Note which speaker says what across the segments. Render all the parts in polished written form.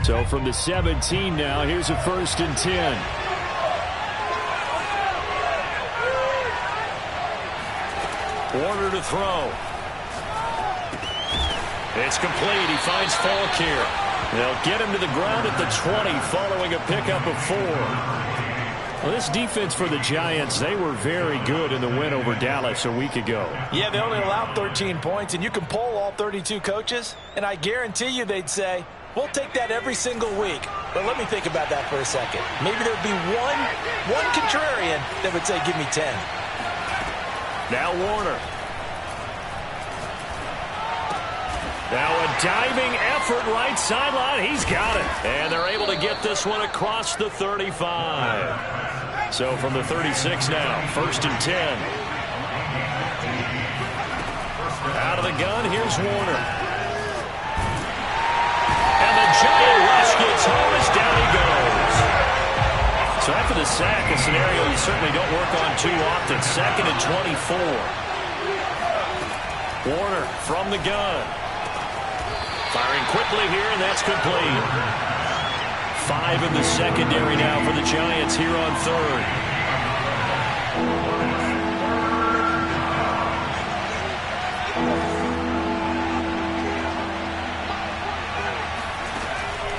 Speaker 1: So from the 17 now, here's a 1st and 10. Warner to throw. It's complete. He finds Falk here. They'll get him to the ground at the 20 following a pickup of 4. Well, this defense for the Giants, they were very good in the win over Dallas a week ago.
Speaker 2: Yeah, they only allowed 13 points, and you can poll all 32 coaches, and I guarantee you they'd say, we'll take that every single week. But let me think about that for a second. Maybe there'd be one contrarian that would say, give me 10.
Speaker 1: Now Warner. Now a diving effort right sideline. He's got it. And they're able to get this one across the 35. So from the 36 now, 1st and 10. Out of the gun, here's Warner. And the giant rush gets home as down he goes. So after the sack, a scenario you certainly don't work on too often. 2nd and 24. Warner from the gun. Firing quickly here, and that's complete. 5 in the secondary now for the Giants here on 3rd.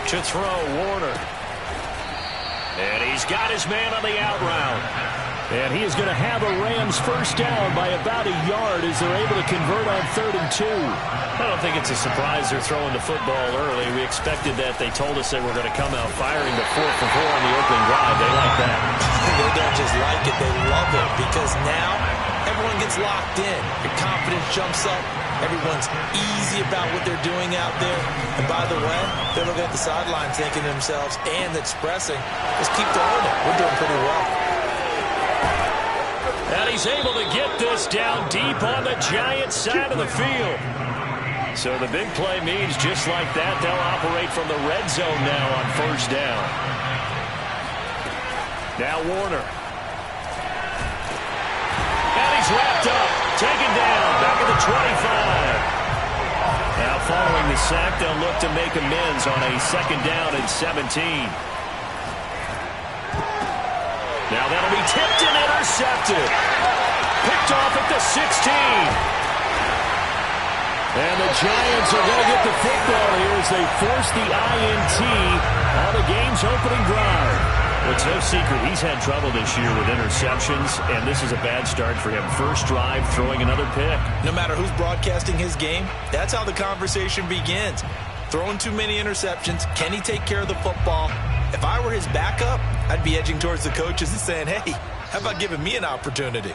Speaker 1: To throw, Warner. And he's got his man on the out route. And he is going to have a Rams 1st down by about a yard as they're able to convert on 3rd and 2. I don't think it's a surprise they're throwing the football early. We expected that. They told us they were going to come out firing the 4 for 4 on the opening drive. They like that.
Speaker 2: They don't just like it, they love it, because now everyone gets locked in. Your confidence jumps up. Everyone's easy about what they're doing out there. And by the way, they're looking at the sideline thinking to themselves and expressing, let's keep throwing it. We're doing pretty well.
Speaker 1: And he's able to get this down deep on the Giants side of the field. So the big play means just like that, they'll operate from the red zone now on 1st down. Now Warner. And he's wrapped up. Taken down. Back at the 25. Now following the sack, they'll look to make amends on a 2nd down and 17. Now that'll be tipped and intercepted. Picked off at the 16. And the Giants are going to get the football here as they force the INT on the game's opening drive. Well, it's no secret he's had trouble this year with interceptions, and this is a bad start for him. 1st drive, throwing another pick.
Speaker 2: No matter who's broadcasting his game, that's how the conversation begins. Throwing too many interceptions. Can he take care of the football? If I were his backup, I'd be edging towards the coaches and saying, hey, how about giving me an opportunity?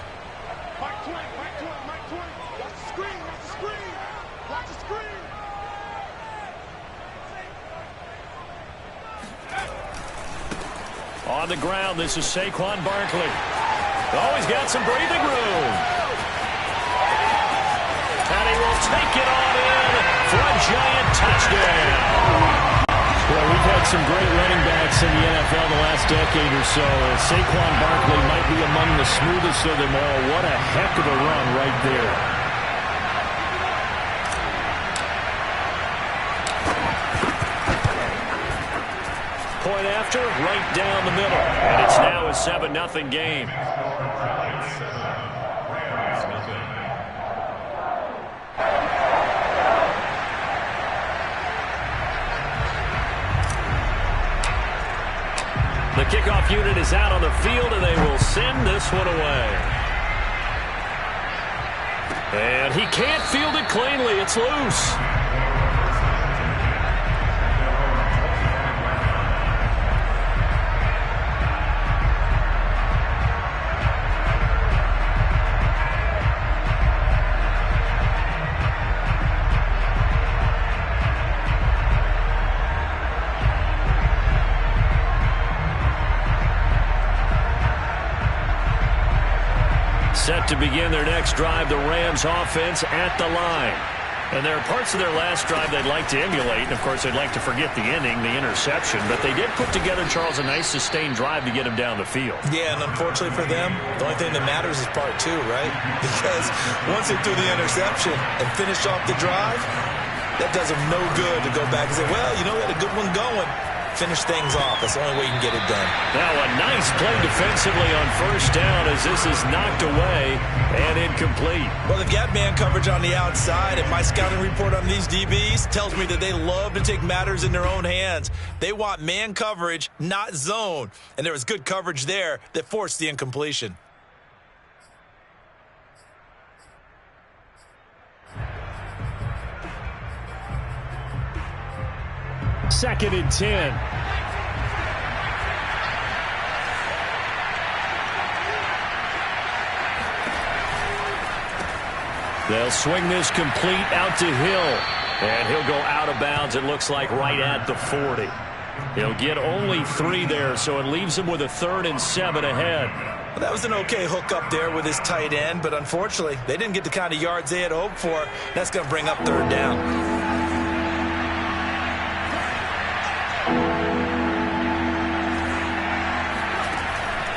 Speaker 1: On the ground, this is Saquon Barkley. Oh, he's got some breathing room. And he will take it on in for a Giant touchdown. Well, we've had some great running backs in the NFL the last decade or so. Saquon Barkley might be among the smoothest of them all. What a heck of a run right there. Point after, right down the middle. And it's now a 7-0 game. The kickoff unit is out on the field, and they will send this one away. And he can't field it cleanly. It's loose. Set to begin their next drive, the Rams offense at the line. And there are parts of their last drive they'd like to emulate. And, of course, they'd like to forget the ending, the interception. But they did put together, Charles, a nice sustained drive to get him down the field.
Speaker 2: Yeah, and unfortunately for them, the only thing that matters is part 2, right? Because once they threw the interception and finished off the drive, That does them no good to go back and say, well, you know, we had a good one going. Finish things off. That's the only way you can get it done.
Speaker 1: Now a nice play defensively on first down as this is knocked away and incomplete.
Speaker 2: Well, they've got man coverage on the outside, and my scouting report on these DBs tells me that they love to take matters in their own hands. They want man coverage, not zone. And there was good coverage there that forced the incompletion.
Speaker 1: Second and 10. They'll swing this complete out to Hill. And he'll go out of bounds, it looks like, right at the 40. He'll get only 3 there, so it leaves him with a 3rd and 7 ahead.
Speaker 2: Well, that was an okay hook up there with his tight end, but unfortunately, they didn't get the kind of yards they had hoped for. That's going to bring up 3rd down.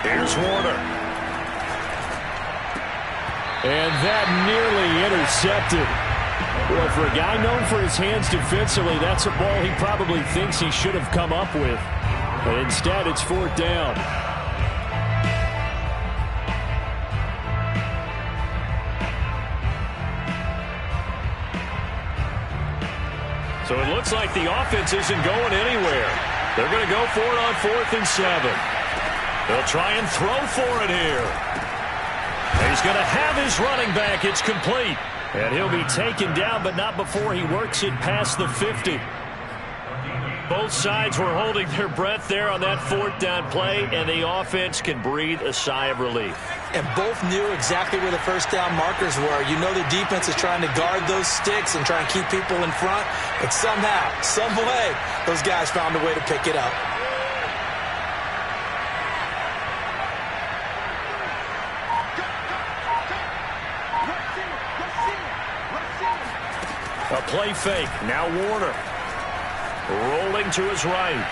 Speaker 1: Here's Warner. And that nearly intercepted. Boy, for a guy known for his hands defensively, that's a ball he probably thinks he should have come up with. But instead, it's 4th down. So it looks like the offense isn't going anywhere. They're going to go for it on 4th and 7. They'll try and throw for it here. He's going to have his running back. It's complete. And he'll be taken down, but not before he works it past the 50. Both sides were holding their breath there on that 4th down play, and the offense can breathe a sigh of relief.
Speaker 2: And both knew exactly where the first down markers were. You know the defense is trying to guard those sticks and try and keep people in front, but somehow, some way, those guys found a way to pick it up.
Speaker 1: A play fake. Now Warner. Rolling to his right.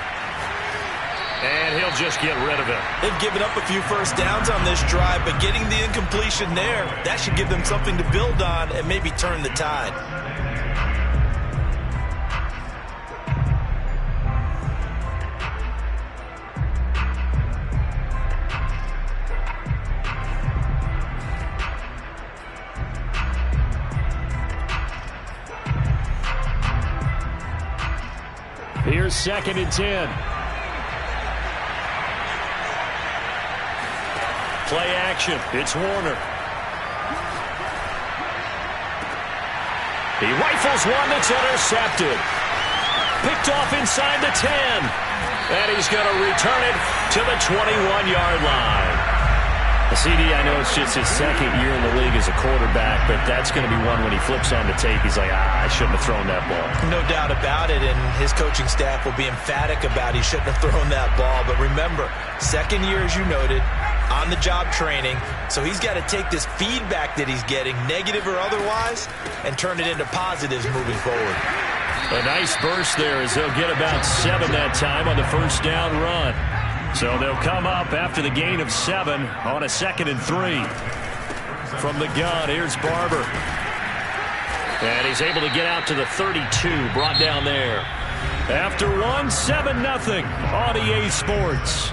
Speaker 1: And he'll just get rid of it.
Speaker 2: They've given up a few first downs on this drive, but getting the incompletion there, that should give them something to build on and maybe turn the tide.
Speaker 1: Here's 2nd and 10. Play action. It's Warner. He rifles one that's intercepted. Picked off inside the 10. And he's going to return it to the 21-yard line. CD, I know it's just his 2nd year in the league as a quarterback, but that's going to be one when he flips on the tape. He's like, I shouldn't have thrown that ball.
Speaker 2: No doubt about it, and his coaching staff will be emphatic about he shouldn't have thrown that ball. But remember, 2nd year, as you noted, on-the-job training, so he's got to take this feedback that he's getting, negative or otherwise, and turn it into positives moving forward.
Speaker 1: A nice burst there as they'll get about 7 that time on the first down run. So they'll come up after the gain of 7 on a 2nd and 3. From the gun, here's Barber. And he's able to get out to the 32, brought down there. After 1, 7-0 on EA Sports.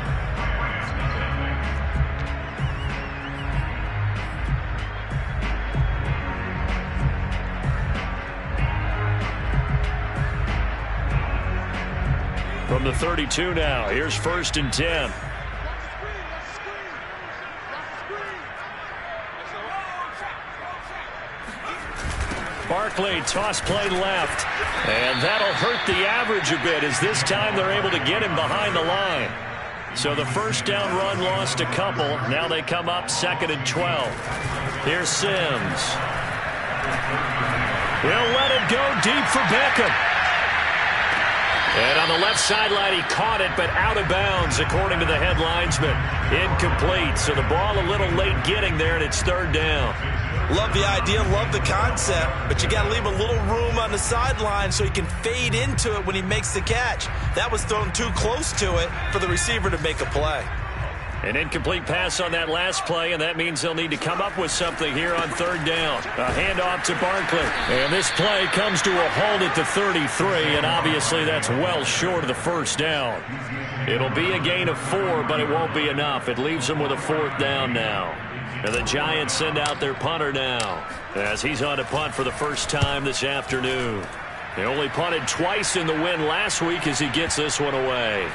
Speaker 1: From the 32 now, here's 1st and 10. Barkley, toss play left. And that'll hurt the average a bit as this time they're able to get him behind the line. So the first down run lost a couple. Now they come up 2nd and 12. Here's Sims. He'll let it go deep for Beckham. And on the left sideline, he caught it, but out of bounds, according to the head linesman. Incomplete, so the ball a little late getting there, and it's 3rd down.
Speaker 2: Love the idea, love the concept, but you got to leave a little room on the sideline so he can fade into it when he makes the catch. That was thrown too close to it for the receiver to make a play.
Speaker 1: An incomplete pass on that last play, and that means they'll need to come up with something here on third down. A handoff to Barkley. And this play comes to a halt at the 33, and obviously that's well short of the first down. It'll be a gain of 4, but it won't be enough. It leaves them with a 4th down now. And the Giants send out their punter now, as he's on to punt for the first time this afternoon. He only punted twice in the win last week as he gets this one away.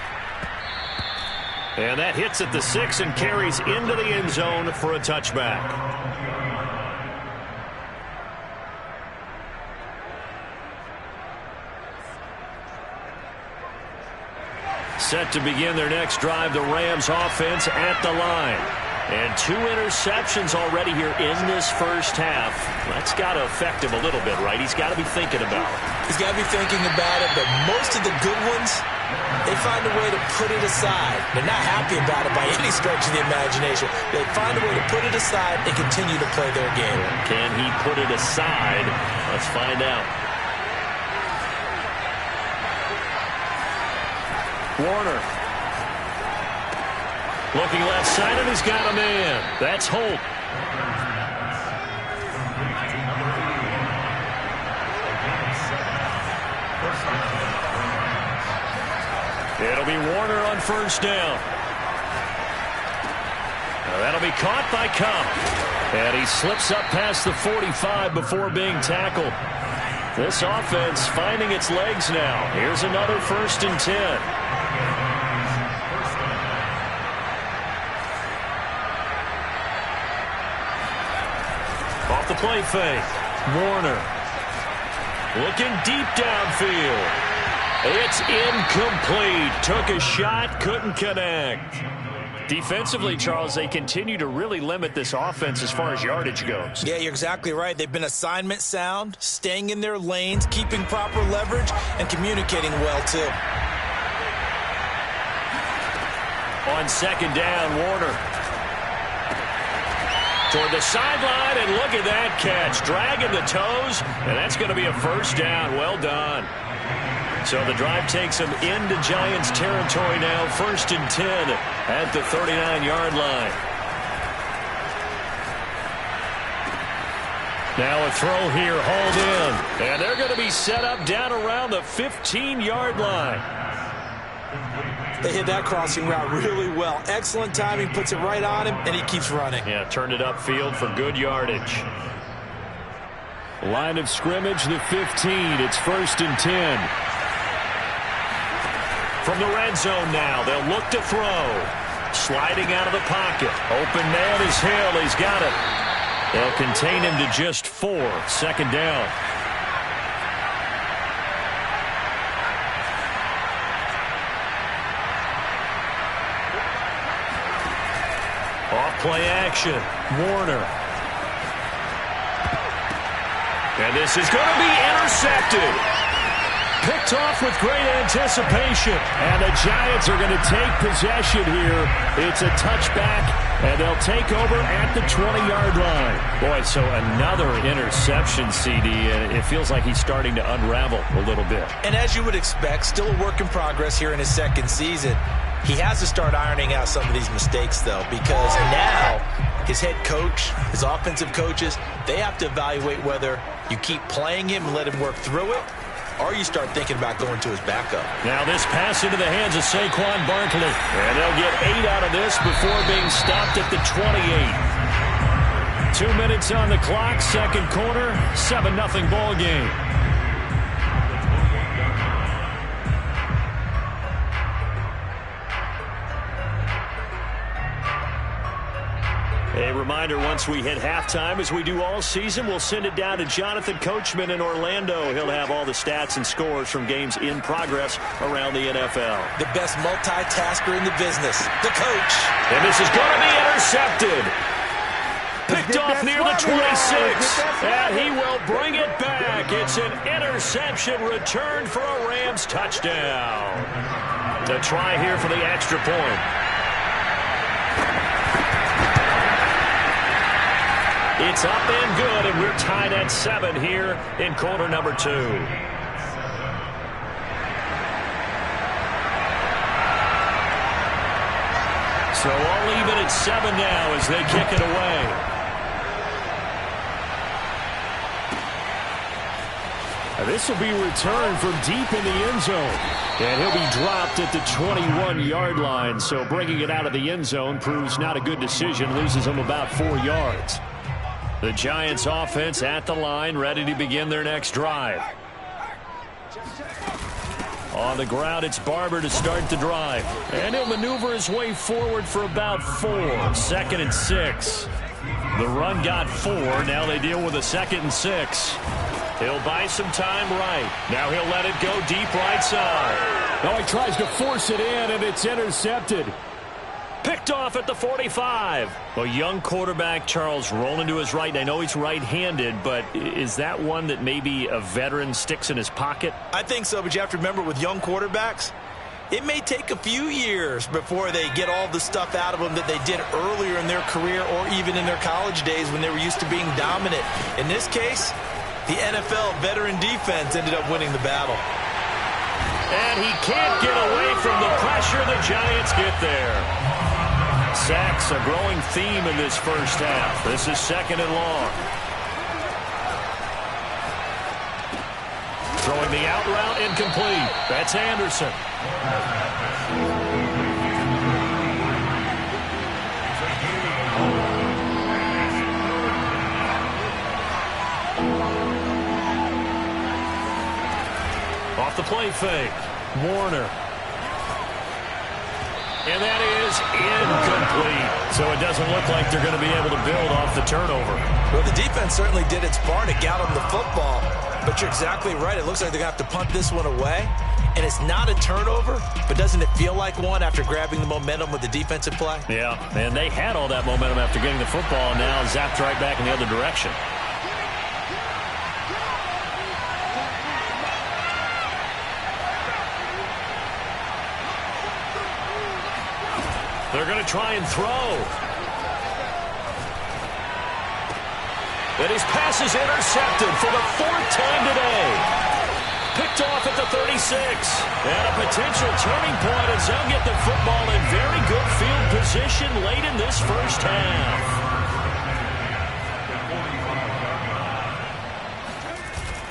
Speaker 1: And that hits at the 6 and carries into the end zone for a touchback. Set to begin their next drive, the Rams offense at the line. And 2 interceptions already here in this first half. That's got to affect him a little bit, right? He's got to be thinking about it.
Speaker 2: He's got to be thinking about it, but most of the good ones, they find a way to put it aside. They're not happy about it by any stretch of the imagination. They find a way to put it aside and continue to play their game.
Speaker 1: Can he put it aside? Let's find out. Warner. Looking left side, and he's got a man. That's Holt. It'll be Warner on first down. Now that'll be caught by Cup. And he slips up past the 45 before being tackled. This offense finding its legs now. Here's another 1st and 10. Off the play fake. Warner. Looking deep downfield. It's incomplete. Took a shot, couldn't connect. Defensively, Charles, they continue to really limit this offense as far as yardage goes.
Speaker 2: Yeah, you're exactly right. They've been assignment sound, staying in their lanes, keeping proper leverage, and communicating well, too.
Speaker 1: On second down, Warner. Toward the sideline, and look at that catch. Dragging the toes, and that's going to be a first down. Well done. So the drive takes them into Giants territory now. 1st and 10 at the 39-yard line. Now a throw here, hauled in. And they're going to be set up down around the 15-yard line.
Speaker 2: They hit that crossing route really well. Excellent timing, puts it right on him, and he keeps running.
Speaker 1: Yeah, turned it upfield for good yardage. Line of scrimmage, the 15. It's 1st and 10. From the red zone now, they'll look to throw. Sliding out of the pocket. Open man is Hill. He's got it. They'll contain him to just 4. 2nd down. Off play action. Warner. And this is going to be intercepted. Picked off with great anticipation. And the Giants are going to take possession here. It's a touchback, and they'll take over at the 20-yard line. Boy, so another interception, CD, and it feels like he's starting to unravel a little bit.
Speaker 2: And as you would expect, still a work in progress here in his 2nd season. He has to start ironing out some of these mistakes, though, because now his head coach, his offensive coaches, they have to evaluate whether you keep playing him and let him work through it, or you start thinking about going to his backup.
Speaker 1: Now this pass into the hands of Saquon Barkley. And they'll get 8 out of this before being stopped at the 28. 2 minutes on the clock, 2nd quarter, 7-0 ball game. A reminder, once we hit halftime, as we do all season, we'll send it down to Jonathan Coachman in Orlando. He'll have all the stats and scores from games in progress around the NFL.
Speaker 2: The best multitasker in the business, the coach.
Speaker 1: And this is going to be intercepted. Picked off near the 26. And he will bring it back. It's an interception returned for a Rams touchdown. The try here for the extra point. It's up and good, and we're tied at 7 here in quarter number 2. So all even at 7 now as they kick it away. This will be returned from deep in the end zone. And he'll be dropped at the 21-yard line. So bringing it out of the end zone proves not a good decision. Loses him about 4 yards. The Giants offense at the line, ready to begin their next drive. On the ground, it's Barber to start the drive. And he'll maneuver his way forward for about 4. 2nd and 6. The run got 4. Now they deal with a 2nd and 6. He'll buy some time right. Now he'll let it go deep right side.
Speaker 3: Now he tries to force it in, and it's intercepted.
Speaker 1: Picked off at the 45. A young quarterback, Charles, rolling to his right. I know he's right-handed, but is that one that maybe a veteran sticks in his pocket?
Speaker 2: I think so, but you have to remember with young quarterbacks, it may take a few years before they get all the stuff out of them that they did earlier in their career or even in their college days when they were used to being dominant. In this case, the NFL veteran defense ended up winning the battle.
Speaker 1: And he can't get away from the pressure. The Giants get there. Sacks a growing theme in this first half. This is 2nd and long. Throwing the out route incomplete. That's Anderson. Off the play fake. Warner. And that is incomplete. So it doesn't look like they're going to be able to build off the turnover.
Speaker 2: Well, the defense certainly did its part to get them the football. But you're exactly right. It looks like they're going to have to punt this one away. And it's not a turnover, but doesn't it feel like one after grabbing the momentum with the defensive play?
Speaker 1: Yeah, and they had all that momentum after getting the football, and now zapped right back in the other direction. They're going to try and throw. And his pass is intercepted for the 4th time today. Picked off at the 36. And a potential turning point as they'll get the football in very good field position late in this first half.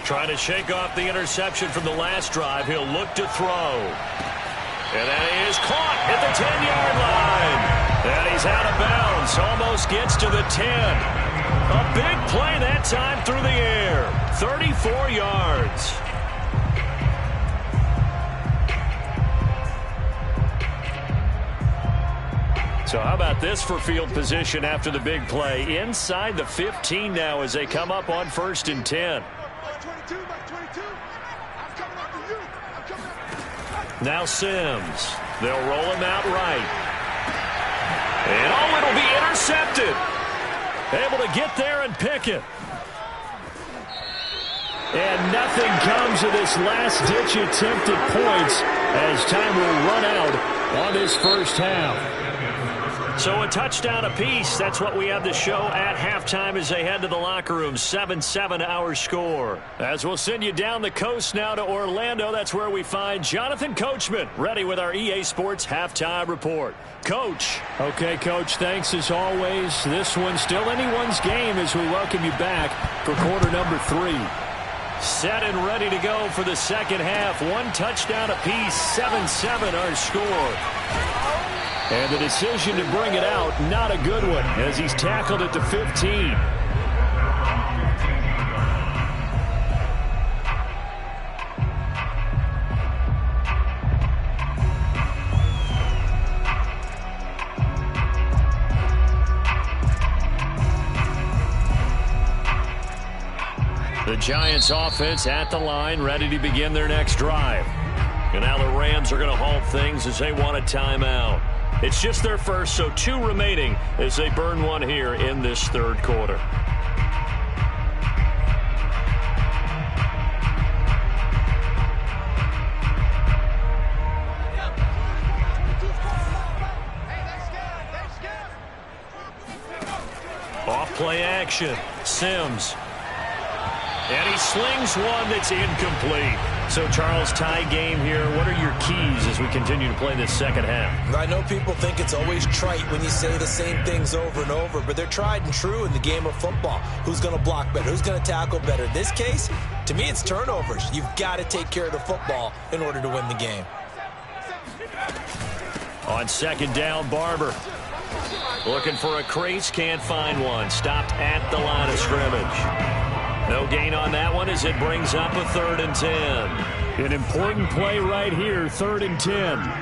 Speaker 1: Trying to shake off the interception from the last drive. He'll look to throw. And that is caught at the 10-yard line. And he's out of bounds. Almost gets to the 10. A big play that time through the air. 34 yards. So how about this for field position after the big play? Inside the 15 now as they come up on 1st and 10. Now Sims. They'll roll him out right. And oh, it'll be intercepted. Able to get there and pick it. And nothing comes of this last-ditch attempt at points as time will run out on this first half. So a touchdown apiece. That's what we have to show at halftime as they head to the locker room. 7-7 our score. As we'll send you down the coast now to Orlando. That's where we find Jonathan Coachman ready with our EA Sports halftime report. Coach.
Speaker 3: Okay, Coach, thanks as always. This one's still anyone's game as we welcome you back for quarter number 3.
Speaker 1: Set and ready to go for the second half. One touchdown apiece. 7-7 our score. And the decision to bring it out, not a good one, as he's tackled at the 15. The Giants offense at the line, ready to begin their next drive. And now the Rams are going to halt things as they want a timeout. It's just their first, so 2 remaining as they burn one here in this third quarter. Off play action. Sims. And he slings one that's incomplete. So, Charles, tie game here. What are your keys as we continue to play this second half?
Speaker 2: I know people think it's always trite when you say the same things over and over, but they're tried and true in the game of football. Who's going to block better? Who's going to tackle better? In this case, to me, it's turnovers. You've got to take care of the football in order to win the game.
Speaker 1: On second down, Barber. Looking for a crease, can't find one. Stopped at the line of scrimmage. No gain on that one as it brings up a 3rd and 10. An important play right here, 3rd and 10.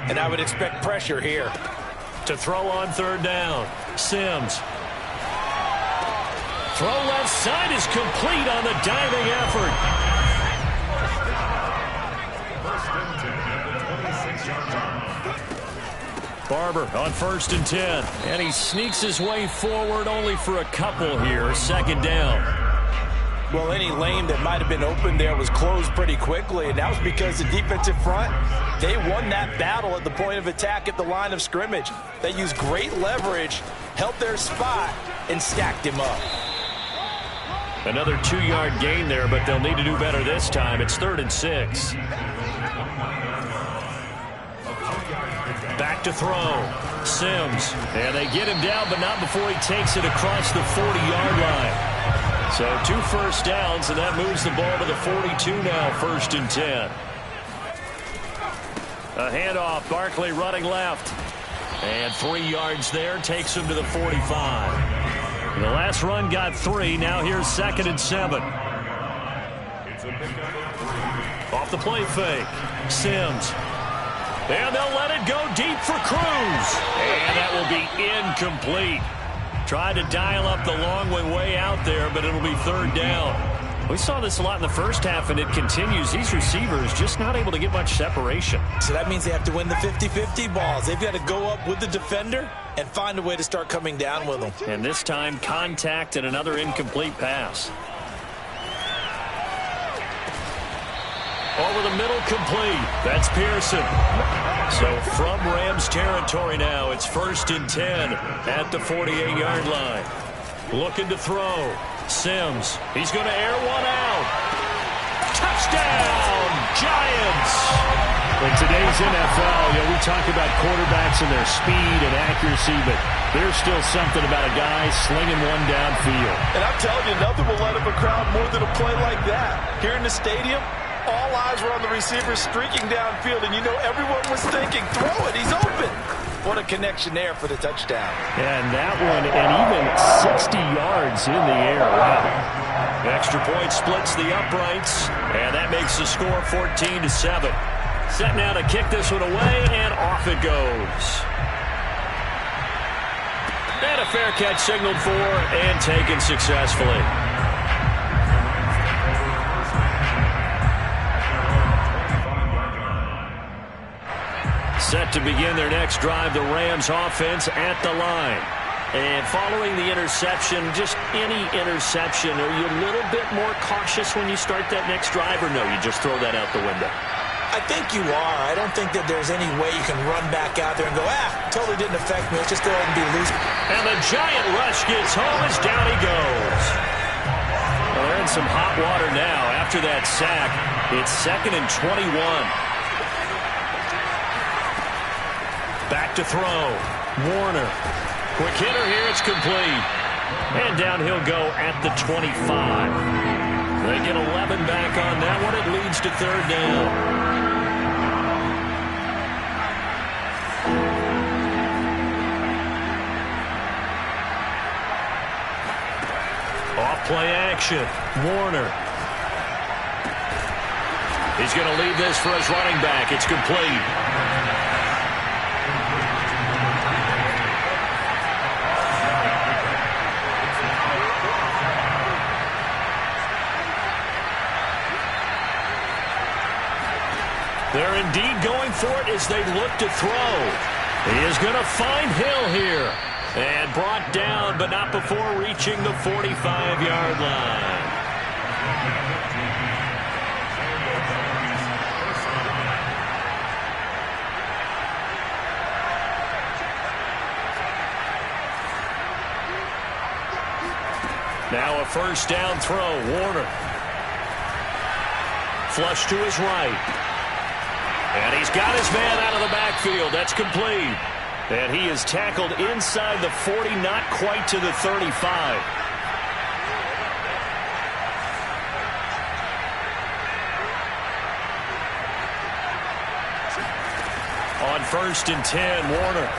Speaker 2: And I would expect pressure here.
Speaker 1: To throw on 3rd down, Sims. Throw left side is complete on the diving effort. Barber on 1st and 10. And he sneaks his way forward only for a couple here. 2nd down.
Speaker 2: Well, any lane that might have been open there was closed pretty quickly, and that was because the defensive front, they won that battle at the point of attack at the line of scrimmage. They used great leverage, held their spot, and stacked him up.
Speaker 1: Another 2-yard gain there, but they'll need to do better this time. It's 3rd and 6. Back to throw. Sims. And they get him down, but not before he takes it across the 40-yard line. So 2 first downs, and that moves the ball to the 42 now, 1st and 10. A handoff, Barkley running left. And 3 yards there, takes him to the 45. The last run got 3, now here's 2nd and 7. Off the play fake, Sims. And they'll let it go deep for Cruz. And that will be incomplete. Tried to dial up the long way out there, but it'll be 3rd down. We saw this a lot in the first half, and it continues. These receivers just not able to get much separation.
Speaker 2: So that means they have to win the 50-50 balls. They've got to go up with the defender and find a way to start coming down with them.
Speaker 1: And this time, contact and another incomplete pass. Over the middle, complete. That's Pearson. So from Rams territory now, it's 1st and 10 at the 48-yard line. Looking to throw. Sims. He's going to air one out. Touchdown, Giants!
Speaker 3: In today's NFL, we talk about quarterbacks and their speed and accuracy, but there's still something about a guy slinging one downfield.
Speaker 4: And I'm telling you, nothing will light up a crowd more than a play like that. Here in the stadium, all eyes were on the receiver streaking downfield, and you know everyone was thinking, throw it, he's open. What a connection there for the touchdown.
Speaker 3: And that one, and even 60 yards in the air. Wow.
Speaker 1: Extra point splits the uprights, and that makes the score 14-7. Set now to kick this one away, and off it goes. And a fair catch signaled for and taken successfully. Set to begin their next drive, the Rams offense at the line. And following the interception, just any interception, are you a little bit more cautious when you start that next drive, or no, you just throw that out the window?
Speaker 2: I think you are. I don't think that there's any way you can run back out there and go, totally didn't affect me. Let's just go ahead and be loose.
Speaker 1: And the giant rush gets home as down he goes. Well, they're in some hot water now. After that sack, it's 2nd and 21. Back to throw. Warner. Quick hitter here. It's complete. And down he'll go at the 25. They get 11 back on that one. It leads to 3rd down. Off play action. Warner. He's going to leave this for his running back. It's complete. They're indeed going for it as they look to throw. He is going to find Hill here. And brought down, but not before reaching the 45-yard line. Now a 1st down throw. Warner. flush to his right. And he's got his man out of the backfield. That's complete. And he is tackled inside the 40, not quite to the 35. On 1st and 10, Warner.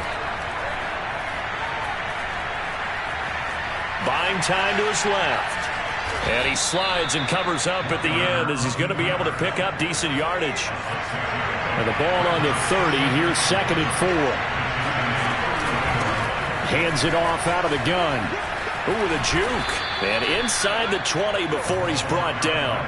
Speaker 1: Buying time to his left. And he slides and covers up at the end as he's going to be able to pick up decent yardage. And the ball on the 30. Here's 2nd and 4. Hands it off out of the gun. Ooh, with a juke. And inside the 20 before he's brought down.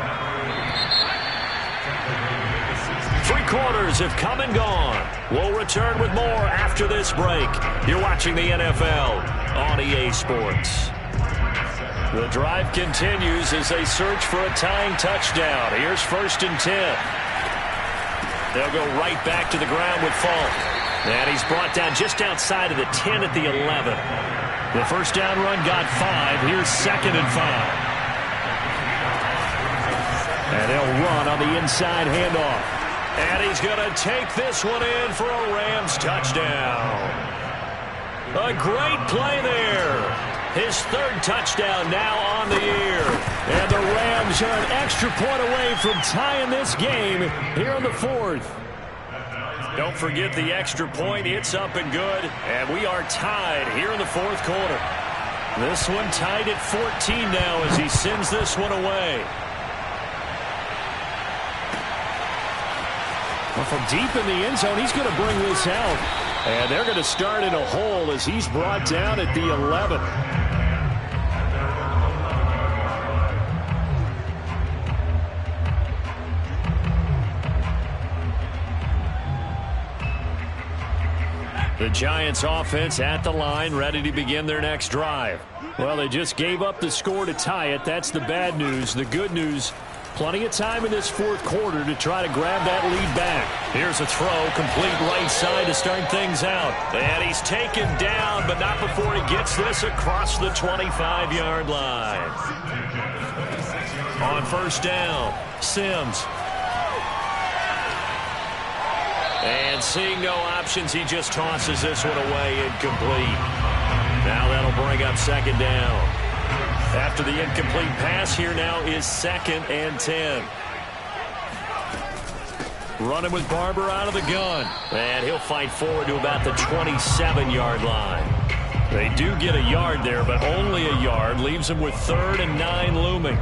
Speaker 1: 3 quarters have come and gone. We'll return with more after this break. You're watching the NFL on EA Sports. The drive continues as they search for a tying touchdown. Here's 1st and 10. They'll go right back to the ground with Falk. And he's brought down just outside of the 10 at the 11. The first down run got 5. Here's 2nd and 5. And they'll run on the inside handoff. And he's going to take this one in for a Rams touchdown. A great play there. His 3rd touchdown now on the year. And the Rams are an extra point away from tying this game here in the 4th. Don't forget the extra point. It's up and good. And we are tied here in the 4th quarter. This one tied at 14 now as he sends this one away. Well, from deep in the end zone, he's going to bring this out. And they're going to start in a hole as he's brought down at the 11. The Giants offense at the line, ready to begin their next drive. Well, they just gave up the score to tie it. That's the bad news. The good news, plenty of time in this 4th quarter to try to grab that lead back. Here's a throw, complete right side to start things out. And he's taken down, but not before he gets this across the 25-yard line. On 1st down, Sims. And seeing no options, he just tosses this one away, incomplete. Now that'll bring up 2nd down. After the incomplete pass, here now is 2nd and 10. Running with Barber out of the gun. And he'll fight forward to about the 27-yard line. They do get a yard there, but only a yard. Leaves them with 3rd and 9 looming.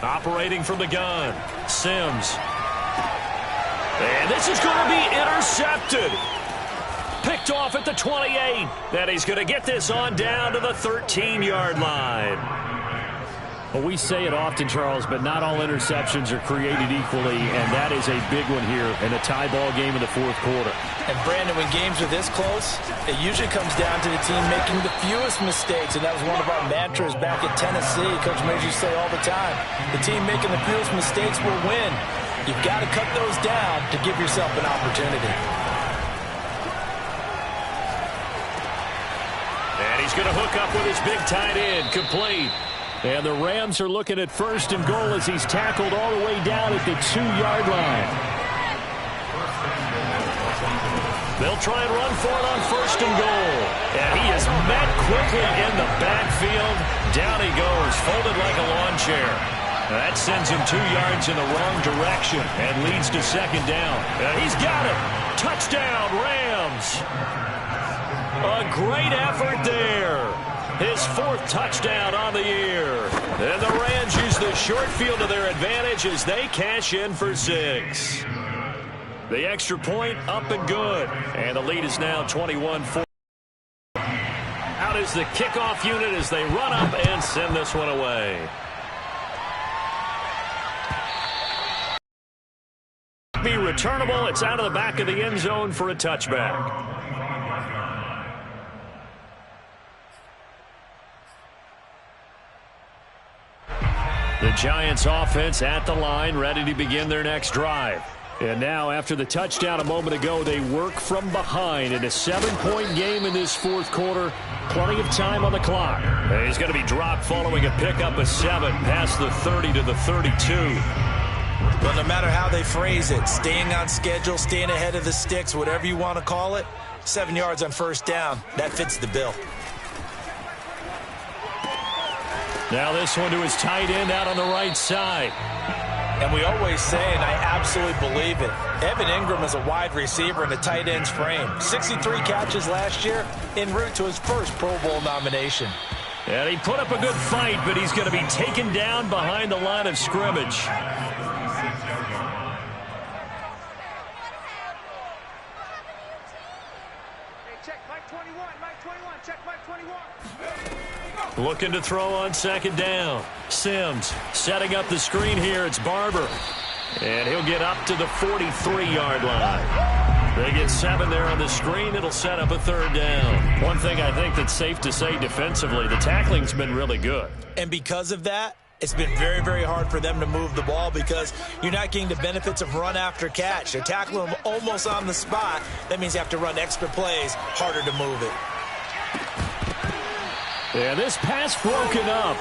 Speaker 1: Operating from the gun, Sims. And this is going to be intercepted. Picked off at the 28. And he's going to get this on down to the 13-yard line. Well, we say it often, Charles, but not all interceptions are created equally, and that is a big one here in a tie ball game in the 4th quarter.
Speaker 2: And, Brandon, when games are this close, it usually comes down to the team making the fewest mistakes, and that was one of our mantras back at Tennessee. Coach Major used to say all the time, the team making the fewest mistakes will win. You've got to cut those down to give yourself an opportunity.
Speaker 1: And he's going to hook up with his big tight end, complete. And the Rams are looking at 1st and goal as he's tackled all the way down at the 2-yard line. They'll try and run for it on 1st and goal. And he is met quickly in the backfield. Down he goes, folded like a lawn chair. That sends him 2 yards in the wrong direction and leads to 2nd down. He's got it. Touchdown, Rams. A great effort there. His 4th touchdown on the year. And the Rams use the short field to their advantage as they cash in for 6. The extra point up and good. And the lead is now 21-4. Out is the kickoff unit as they run up and send this one away. Be returnable. It's out of the back of the end zone for a touchback. The Giants offense at the line, ready to begin their next drive. And now, after the touchdown a moment ago, they work from behind in a 7-point game in this fourth quarter. Plenty of time on the clock. He's going to be dropped following a pickup of 7 past the 30 to the 32.
Speaker 2: But no matter how they phrase it, staying on schedule, staying ahead of the sticks, whatever you want to call it, 7 yards on first down, that fits the bill.
Speaker 1: Now this one to his tight end out on the right side.
Speaker 2: And we always say, and I absolutely believe it, Evan Ingram is a wide receiver in the tight end's frame. 63 catches last year, en route to his first Pro Bowl nomination.
Speaker 1: And he put up a good fight, but he's going to be taken down behind the line of scrimmage. Looking to throw on second down. Sims setting up the screen here. It's Barber. And he'll get up to the 43-yard line. They get 7 there on the screen. It'll set up a third down. One thing I think that's safe to say defensively, the tackling's been really good.
Speaker 2: And because of that, it's been very, very hard for them to move the ball because you're not getting the benefits of run after catch. They're tackling them almost on the spot. That means you have to run extra plays, harder to move it.
Speaker 1: Yeah, this pass broken up.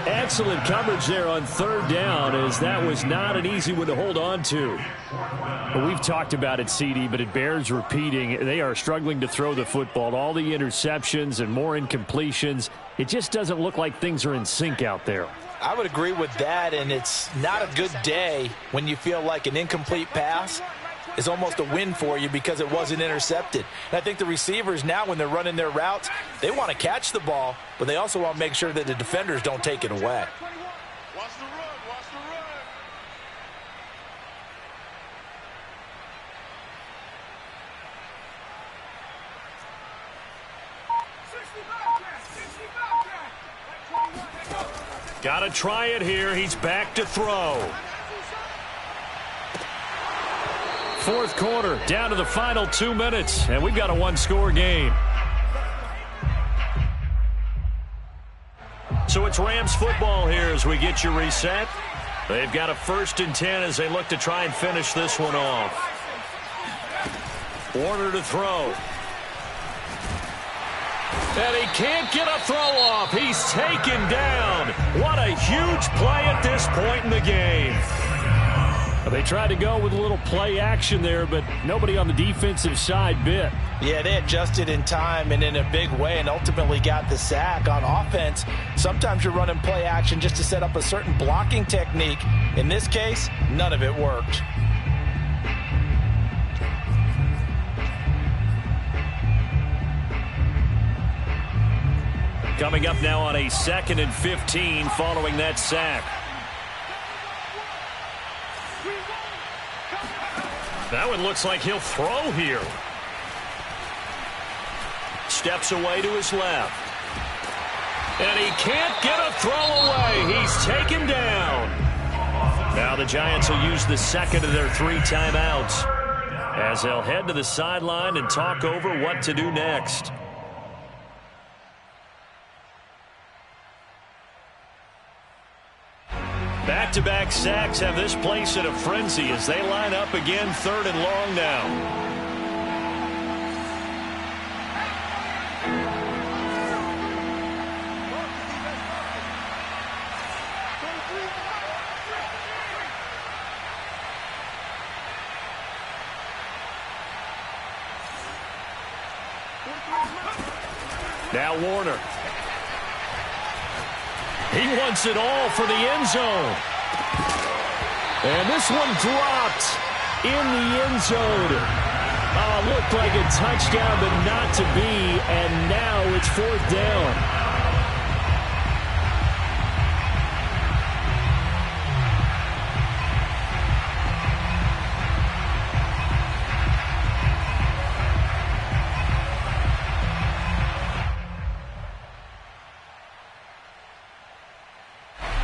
Speaker 1: Excellent coverage there on third down, as that was not an easy one to hold on to. Well, we've talked about it, CD, but it bears repeating. They are struggling to throw the football. All the interceptions and more incompletions. It just doesn't look like things are in sync out there.
Speaker 2: I would agree with that, and it's not a good day when you feel like an incomplete pass is almost a win for you because it wasn't intercepted. And I think the receivers now, when they're running their routes, they want to catch the ball, but they also want to make sure that the defenders don't take it away.
Speaker 5: Watch the run, watch the run.
Speaker 1: Got to try it here. He's back to throw. Fourth quarter, down to the final 2 minutes, and we've got a one-score game. So it's Rams football here as we get you reset. They've got a 1st and 10 as they look to try and finish this one off. Warner to throw. And he can't get a throw off. He's taken down. What a huge play at this point in the game. They tried to go with a little play action there, but nobody on the defensive side bit.
Speaker 2: Yeah, they adjusted in time and in a big way and ultimately got the sack. On offense, sometimes you're running play action just to set up a certain blocking technique. In this case, none of it worked.
Speaker 1: Coming up now on a 2nd and 15 following that sack. That one looks like he'll throw here. Steps away to his left. And he can't get a throw away. He's taken down. Now the Giants will use the 2nd of their 3 timeouts as they'll head to the sideline and talk over what to do next. Back-to-back sacks have this place in a frenzy as they line up again 3rd and long now. Now Warner. He wants it all for the end zone. And this one dropped in the end zone. Looked like a touchdown, but not to be. And now it's 4th down.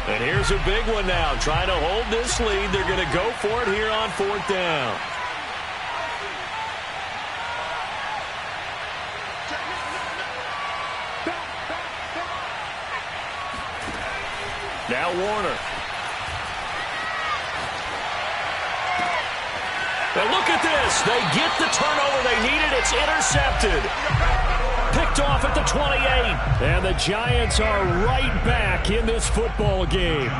Speaker 1: And here's a big one now. Trying to hold this lead. They're going to go for it here on 4th down. Now Warner. pass. They get the turnover they needed. It's intercepted. Picked off at the 28. And the Giants are right back in this football game.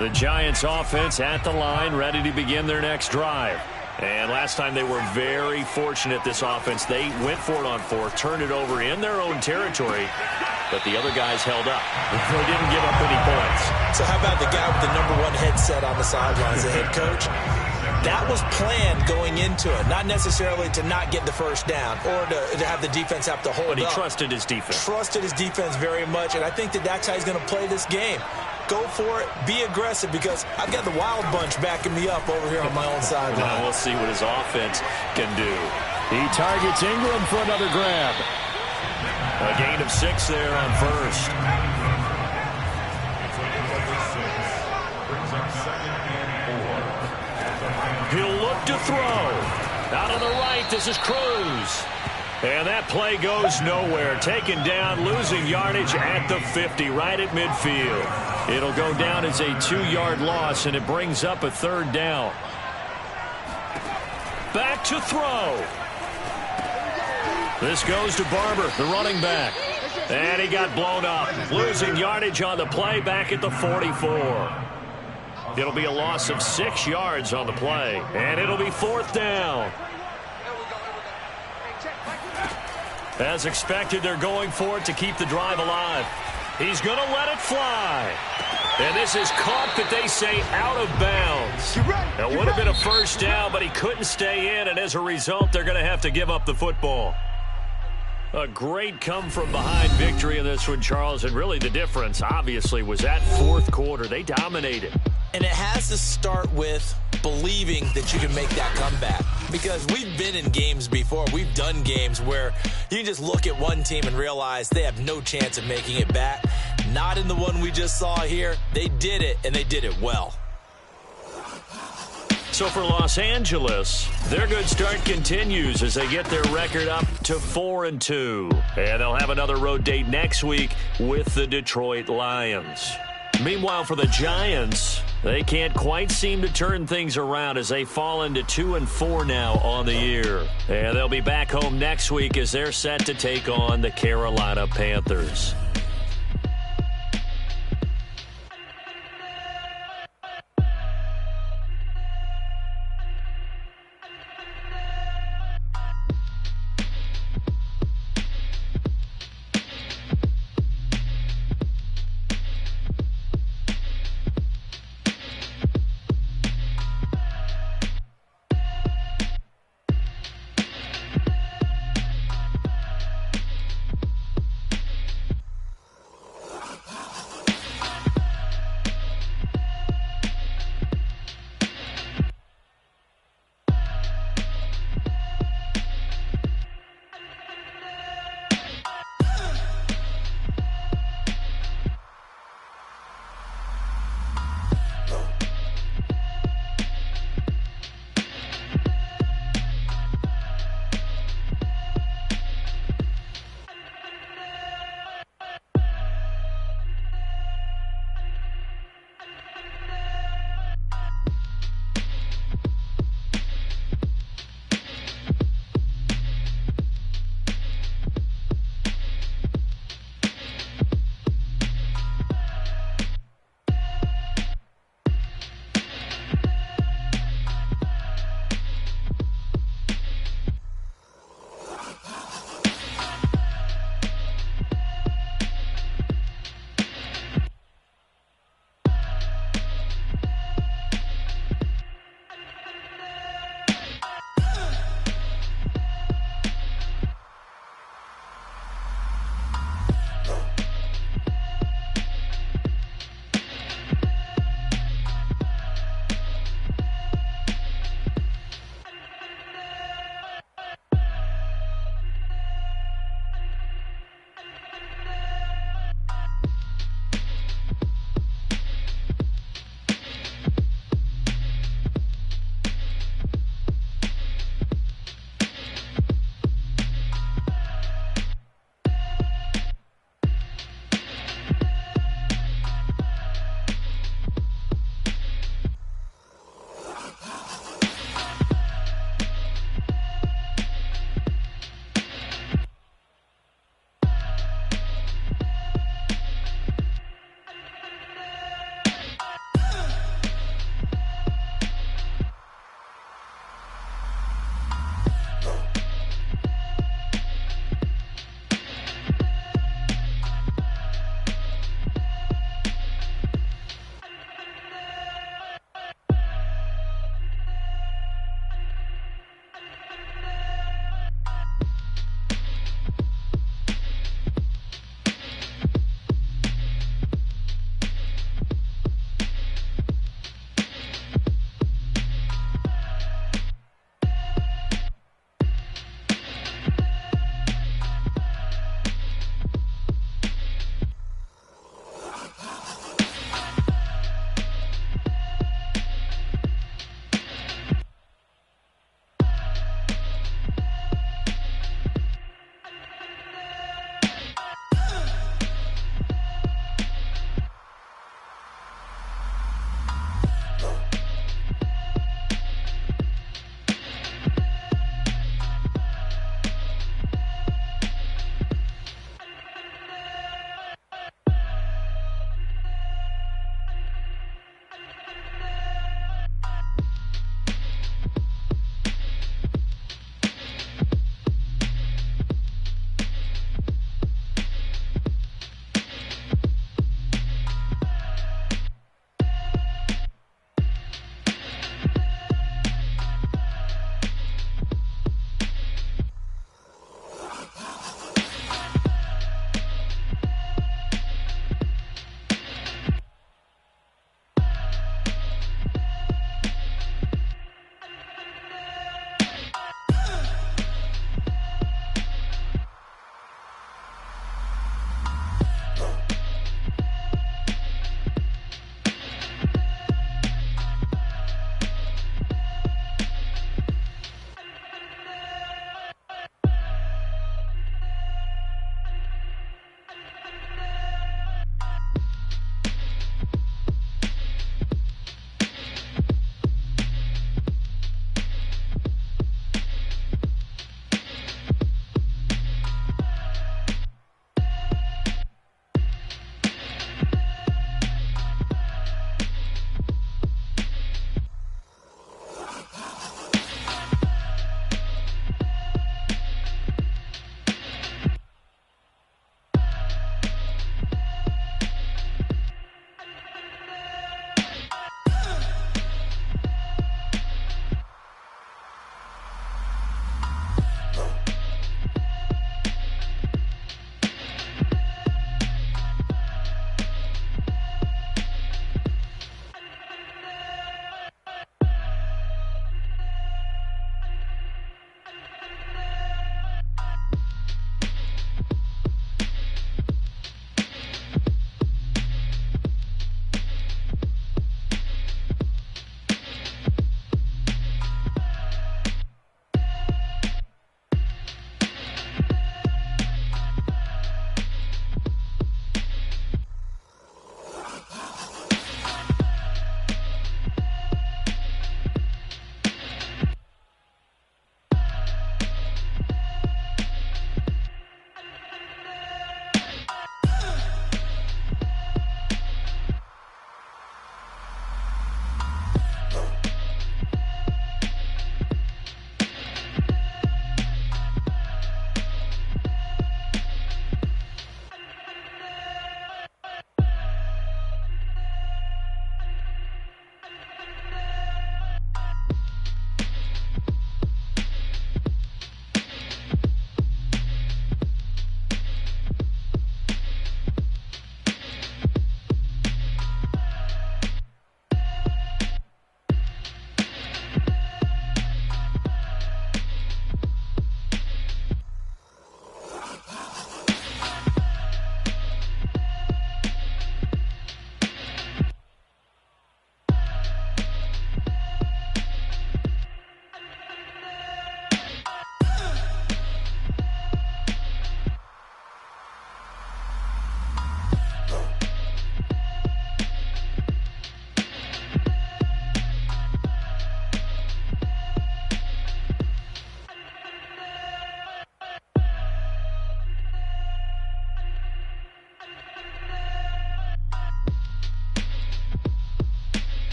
Speaker 1: The Giants offense at the line, ready to begin their next drive. And last time they were very fortunate, this offense. They went for it on fourth, turned it over in their own territory, but the other guys held up. They didn't give up any points.
Speaker 2: So how about the guy with the #1 headset on the sidelines, the head coach? That was planned going into it, not necessarily to not get the first down or to have the defense have to hold up.
Speaker 1: But he trusted his defense.
Speaker 2: Trusted his defense very much, and I think that's how he's going to play this game. Go for it. Be aggressive, because I've got the wild bunch backing me up over here on my own sideline.
Speaker 1: Well, we'll see what his offense can do. He targets Ingram for another grab. A gain of 6 there on first. He'll look to throw. Out on the right, this is Cruz. And that play goes nowhere. Taken down, losing yardage at the 50, right at midfield. It'll go down as a 2-yard loss, and it brings up a 3rd down. Back to throw. This goes to Barber, the running back. And he got blown up. Losing yardage on the play back at the 44. It'll be a loss of 6 yards on the play. And it'll be 4th down. As expected, they're going for it to keep the drive alive. He's going to let it fly. And this is caught, that they say, out of bounds. It would have been a 1st down, but he couldn't stay in, and as a result, they're going to have to give up the football. A great come-from-behind victory in this one, Charles, and really the difference, obviously, was that 4th quarter. They dominated.
Speaker 2: And it has to start with believing that you can make that comeback. Because we've been in games before. We've done games where you can just look at one team and realize they have no chance of making it back. Not in the one we just saw here. They did it, and they did it well.
Speaker 1: So for Los Angeles, their good start continues as they get their record up to 4-2. And they'll have another road date next week with the Detroit Lions. Meanwhile, for the Giants, they can't quite seem to turn things around as they fall into 2-4 now on the year. And they'll be back home next week as they're set to take on the Carolina Panthers.